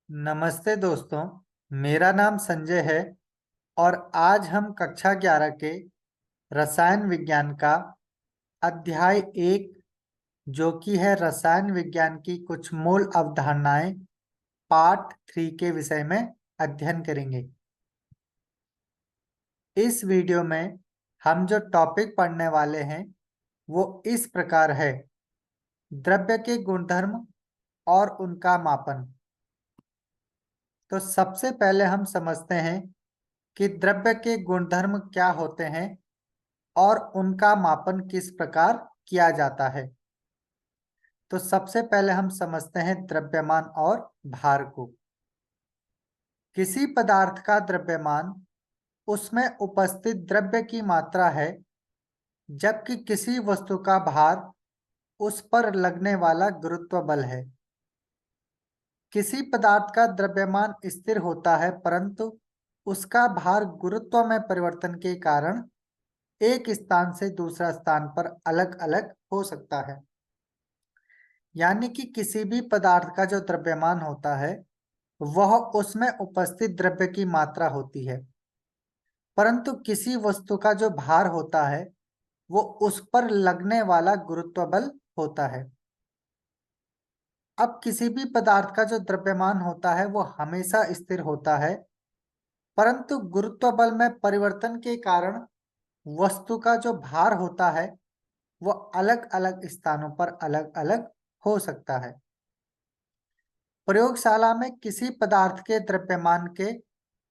नमस्ते दोस्तों। मेरा नाम संजय है और आज हम कक्षा 11 के रसायन विज्ञान का अध्याय 1 जो कि है रसायन विज्ञान की कुछ मूल अवधारणाएं पार्ट 3 के विषय में अध्ययन करेंगे। इस वीडियो में हम जो टॉपिक पढ़ने वाले हैं वो इस प्रकार है: द्रव्य के गुणधर्म और उनका मापन। तो सबसे पहले हम समझते हैं कि द्रव्य के गुणधर्म क्या होते हैं और उनका मापन किस प्रकार किया जाता है। तो सबसे पहले हम समझते हैं द्रव्यमान और भार को। किसी पदार्थ का द्रव्यमान उसमें उपस्थित द्रव्य की मात्रा है, जबकि किसी वस्तु का भार उस पर लगने वाला गुरुत्व बल है। किसी पदार्थ का द्रव्यमान स्थिर होता है, परंतु उसका भार गुरुत्व में परिवर्तन के कारण एक स्थान से दूसरा स्थान पर अलग अलग हो सकता है। यानी कि किसी भी पदार्थ का जो द्रव्यमान होता है वह उसमें उपस्थित द्रव्य की मात्रा होती है, परंतु किसी वस्तु का जो भार होता है वो उस पर लगने वाला गुरुत्व बल होता है। अब किसी भी पदार्थ का जो द्रव्यमान होता है वो हमेशा स्थिर होता है, परंतु गुरुत्व बल में परिवर्तन के कारण वस्तु का जो भार होता है वो अलग अलग स्थानों पर अलग अलग हो सकता है। प्रयोगशाला में किसी पदार्थ के द्रव्यमान के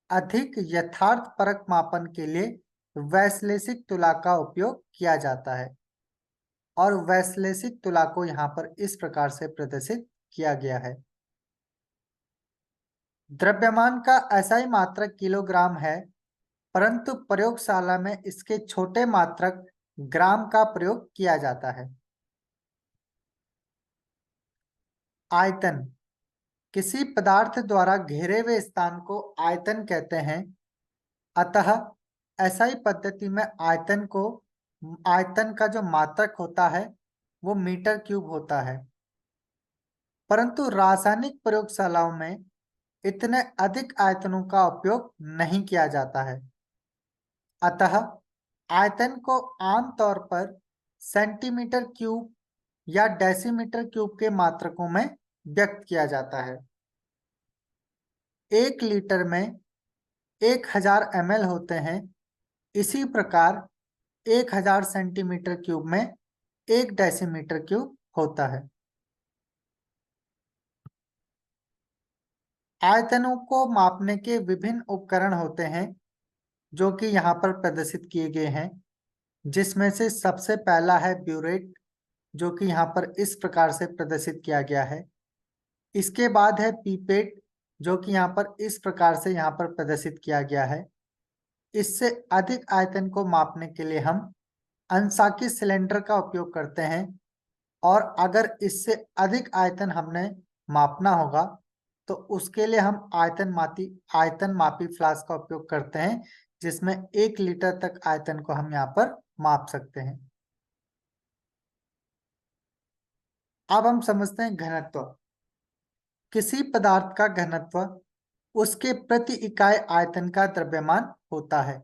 अधिक यथार्थपरक मापन के लिए वैश्लेषिक तुला का उपयोग किया जाता है और वैश्लेषिक तुला को यहाँ पर इस प्रकार से प्रदर्शित किया गया है। द्रव्यमान का SI मात्रक किलोग्राम है, परंतु प्रयोगशाला में इसके छोटे मात्रक ग्राम का प्रयोग किया जाता है। आयतन: किसी पदार्थ द्वारा घेरे हुए स्थान को आयतन कहते हैं। अतः SI पद्धति में आयतन का जो मात्रक होता है वो मीटर क्यूब होता है, परंतु रासायनिक प्रयोगशालाओं में इतने अधिक आयतनों का उपयोग नहीं किया जाता है। अतः आयतन को आमतौर पर सेंटीमीटर क्यूब या डेसीमीटर क्यूब के मात्रकों में व्यक्त किया जाता है। 1 लीटर में 1000 ml होते हैं। इसी प्रकार 1000 सेंटीमीटर क्यूब में 1 डेसीमीटर क्यूब होता है। आयतनों को मापने के विभिन्न उपकरण होते हैं जो कि यहाँ पर प्रदर्शित किए गए हैं, जिसमें से सबसे पहला है ब्यूरेट, जो कि यहाँ पर इस प्रकार से प्रदर्शित किया गया है। इसके बाद है पीपेट, जो कि यहाँ पर इस प्रकार से यहाँ पर प्रदर्शित किया गया है। इससे अधिक आयतन को मापने के लिए हम अंशांकी सिलेंडर का उपयोग करते हैं, और अगर इससे अधिक आयतन हमने मापना होगा तो उसके लिए हम आयतन मापी फ्लास्क का उपयोग करते हैं, जिसमें 1 लीटर तक आयतन को हम यहाँ पर माप सकते हैं। अब हम समझते हैं घनत्व। किसी पदार्थ का घनत्व उसके प्रति इकाई आयतन का द्रव्यमान होता है।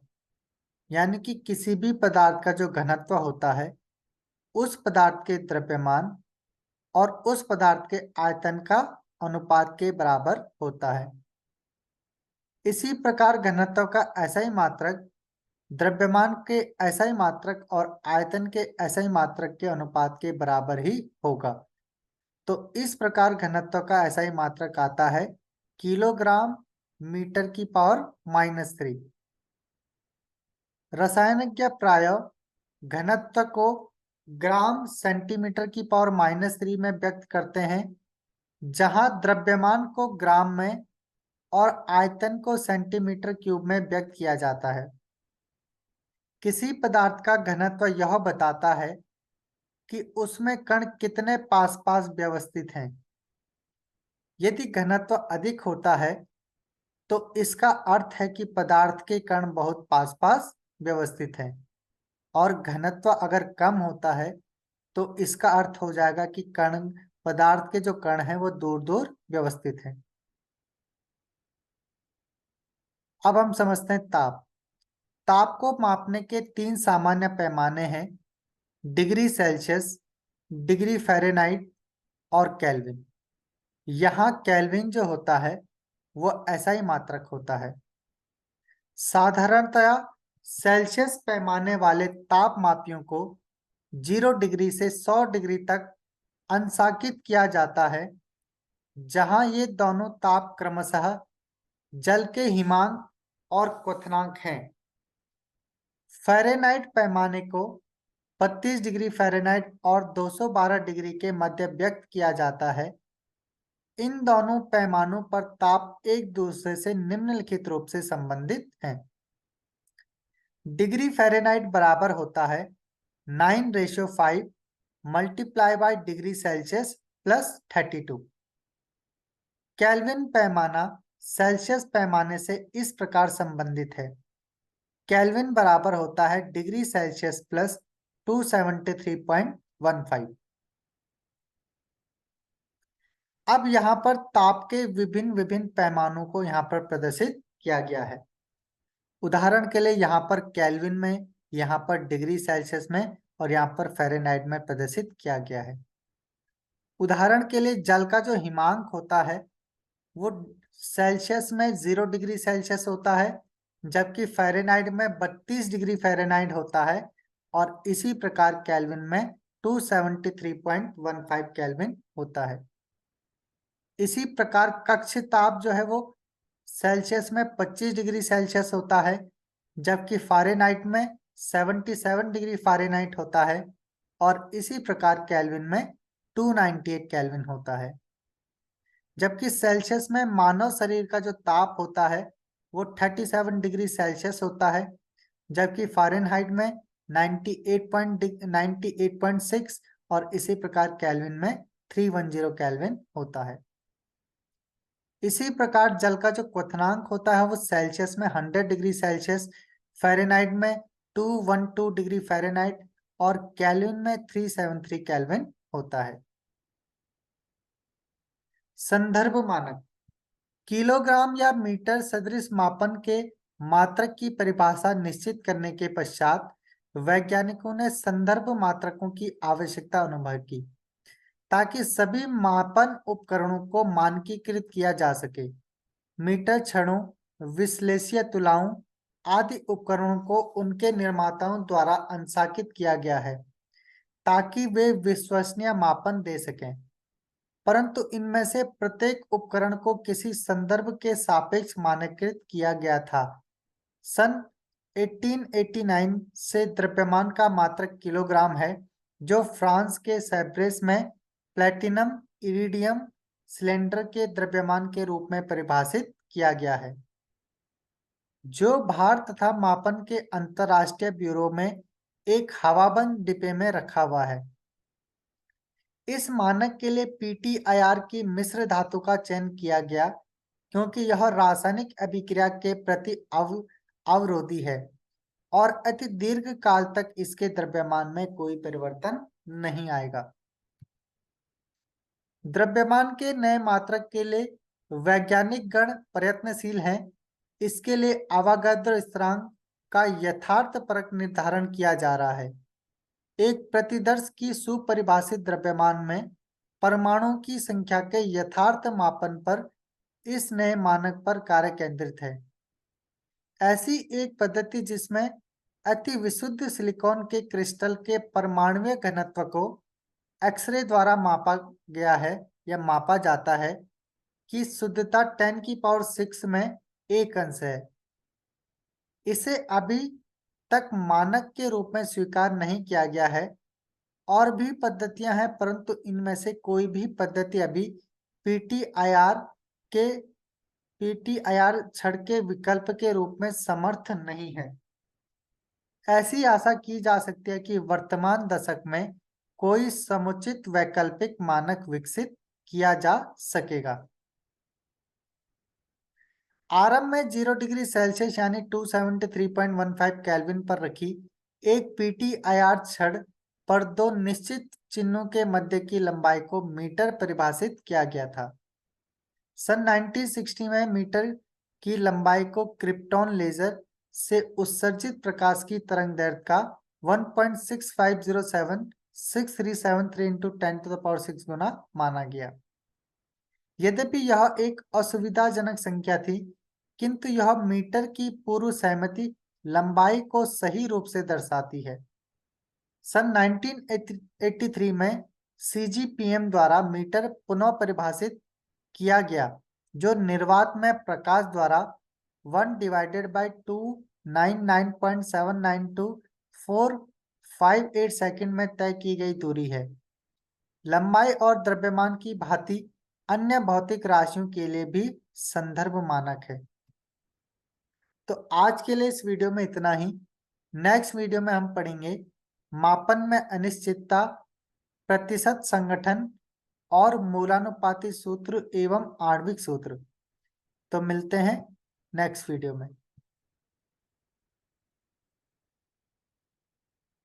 यानी कि किसी भी पदार्थ का जो घनत्व होता है उस पदार्थ के द्रव्यमान और उस पदार्थ के आयतन का अनुपात के बराबर होता है। इसी प्रकार घनत्व का SI मात्रक द्रव्यमान के SI मात्रक और आयतन के SI मात्रक के अनुपात के बराबर ही होगा। तो इस प्रकार घनत्व का SI मात्रक आता है किलोग्राम मीटर की पावर -3। रसायनज्ञ प्रायः घनत्व को ग्राम सेंटीमीटर की पावर -3 में व्यक्त करते हैं, जहां द्रव्यमान को ग्राम में और आयतन को सेंटीमीटर क्यूब में व्यक्त किया जाता है। किसी पदार्थ का घनत्व यह बताता है कि उसमें कण कितने पास पास व्यवस्थित हैं। यदि घनत्व अधिक होता है तो इसका अर्थ है कि पदार्थ के कण बहुत पास पास व्यवस्थित हैं, और घनत्व अगर कम होता है तो इसका अर्थ हो जाएगा कि पदार्थ के जो कण हैं वो दूर दूर व्यवस्थित हैं। अब हम समझते हैं ताप। ताप को मापने के 3 सामान्य पैमाने हैं, डिग्री सेल्सियस, डिग्री फ़ारेनहाइट और केल्विन। यहाँ केल्विन जो होता है वो SI मात्रक होता है। साधारणतया सेल्सियस पैमाने वाले ताप मापियों को 0 डिग्री से 100 डिग्री तक अंशांकित किया जाता है, जहां ये दोनों ताप क्रमशः जल के हिमांक और क्वथनांक हैं। फ़ारेनहाइट पैमाने को 32 डिग्री फ़ारेनहाइट और 212 डिग्री के मध्य व्यक्त किया जाता है। इन दोनों पैमानों पर ताप एक दूसरे से निम्नलिखित रूप से संबंधित हैं। डिग्री फ़ारेनहाइट बराबर होता है 9:5 multiply by degree Celsius plus 32। Kelvin पैमाना सेल्सियस पैमाने से इस प्रकार संबंधित है। केल्विन बराबर होता है डिग्री सेल्सियस प्लस 273.15। अब यहाँ पर ताप के विभिन्न विभिन्न पैमानों को यहाँ पर प्रदर्शित किया गया है। उदाहरण के लिए यहाँ पर केल्विन में, यहाँ पर डिग्री सेल्सियस में और यहाँ पर फ़ारेनहाइट में प्रदर्शित किया गया है। उदाहरण के लिए जल का जो हिमांक होता है वो सेल्सियस में 0 डिग्री सेल्सियस होता है, जबकि फ़ारेनहाइट में 32 डिग्री फ़ारेनहाइट होता है और इसी प्रकार केल्विन में 273.15 केल्विन होता है। इसी प्रकार कक्ष ताप जो है वो सेल्सियस में 25 डिग्री सेल्सियस होता है, जबकि फ़ारेनहाइट में 77 डिग्री फ़ारेनहाइट होता है और इसी प्रकार केल्विन में 298 केल्विन होता है। जबकि सेल्सियस में मानव शरीर का जो ताप होता है वो 37 डिग्री सेल्सियस होता है, जबकि फ़ारेनहाइट में 98.6 और इसी प्रकार केल्विन में 310 केल्विन होता है। इसी प्रकार जल का जो क्वथनांक होता है वो सेल्सियस में 100 डिग्री सेल्सियस, फ़ारेनहाइट में 212 डिग्री फ़ारेनहाइट और केल्विन में 373 केल्विन होता है। संदर्भ मानक। किलोग्राम या मीटर सदृश मापन के मात्रक की परिभाषा निश्चित करने के पश्चात वैज्ञानिकों ने संदर्भ मात्रकों की आवश्यकता अनुभव की, ताकि सभी मापन उपकरणों को मानकीकृत किया जा सके। मीटर छड़ों, विश्लेषीय तुलाओं आदि उपकरणों को उनके निर्माताओं द्वारा अंशांकित किया गया है, ताकि वे विश्वसनीय मापन दे सकें। परंतु इनमें से प्रत्येक उपकरण को किसी संदर्भ के सापेक्ष मानकीकृत किया गया था। सन 1889 से द्रव्यमान का मात्रक किलोग्राम है, जो फ्रांस के सैब्रेस में प्लैटिनम इरिडियम सिलेंडर के द्रव्यमान के रूप में परिभाषित किया गया है, जो भार तथा मापन के अंतरराष्ट्रीय ब्यूरो में एक हवाबंद डिब्बे में रखा हुआ है। इस मानक के लिए PTIR की मिश्र धातु का चयन किया गया, क्योंकि यह रासायनिक अभिक्रिया के प्रति अवरोधी है और अति दीर्घ काल तक इसके द्रव्यमान में कोई परिवर्तन नहीं आएगा। द्रव्यमान के नए मात्रक के लिए वैज्ञानिक गण प्रयत्नशील हैं। इसके लिए अवोगाद्रो स्थिरांक का यथार्थपरक निर्धारण किया जा रहा है। एक प्रतिदर्श की सुपरिभाषित द्रव्यमान में परमाणुओं की संख्या के यथार्थ मापन पर इस नए मानक पर कार्य केंद्रित है। ऐसी एक पद्धति जिसमें अति विशुद्ध सिलिकॉन के क्रिस्टल के परमाणुीय घनत्व को एक्सरे द्वारा मापा गया है या मापा जाता है कि शुद्धता 10⁶ में 1 अंश है। इसे अभी तक मानक के रूप में स्वीकार नहीं किया गया है। और भी पद्धतियां हैं, परंतु इनमें से कोई भी पद्धति अभी PTIR छड़ के विकल्प के रूप में समर्थ नहीं है। ऐसी आशा की जा सकती है कि वर्तमान दशक में कोई समुचित वैकल्पिक मानक विकसित किया जा सकेगा। आरंभ में 0 डिग्री सेल्सियस यानी 273.15 केल्विन पर रखी एक PTIR छड़ पर 2 निश्चित चिन्हों के मध्य की लंबाई को मीटर परिभाषित किया गया था। सन 1960 में मीटर की लंबाई को क्रिप्टॉन लेजर से उत्सर्जित प्रकाश की तरंग दैर्ध्य का 1.65076373 इंटू 10⁶ गुना माना गया। यद्यपि यह एक असुविधाजनक संख्या थी, किंतु यह मीटर की पूर्व सहमति लंबाई को सही रूप से दर्शाती है। सन 1983 में CGPM द्वारा मीटर पुनः परिभाषित किया गया, जो निर्वात में प्रकाश द्वारा 1/299.792 सेकंड में तय की गई दूरी है। लंबाई और द्रव्यमान की भांति अन्य भौतिक राशियों के लिए भी संदर्भ मानक है। तो आज के लिए इस वीडियो में इतना ही। नेक्स्ट वीडियो में हम पढ़ेंगे मापन में अनिश्चितता, प्रतिशत संगठन और मूलानुपाती सूत्र एवं आणविक सूत्र। तो मिलते हैं नेक्स्ट वीडियो में।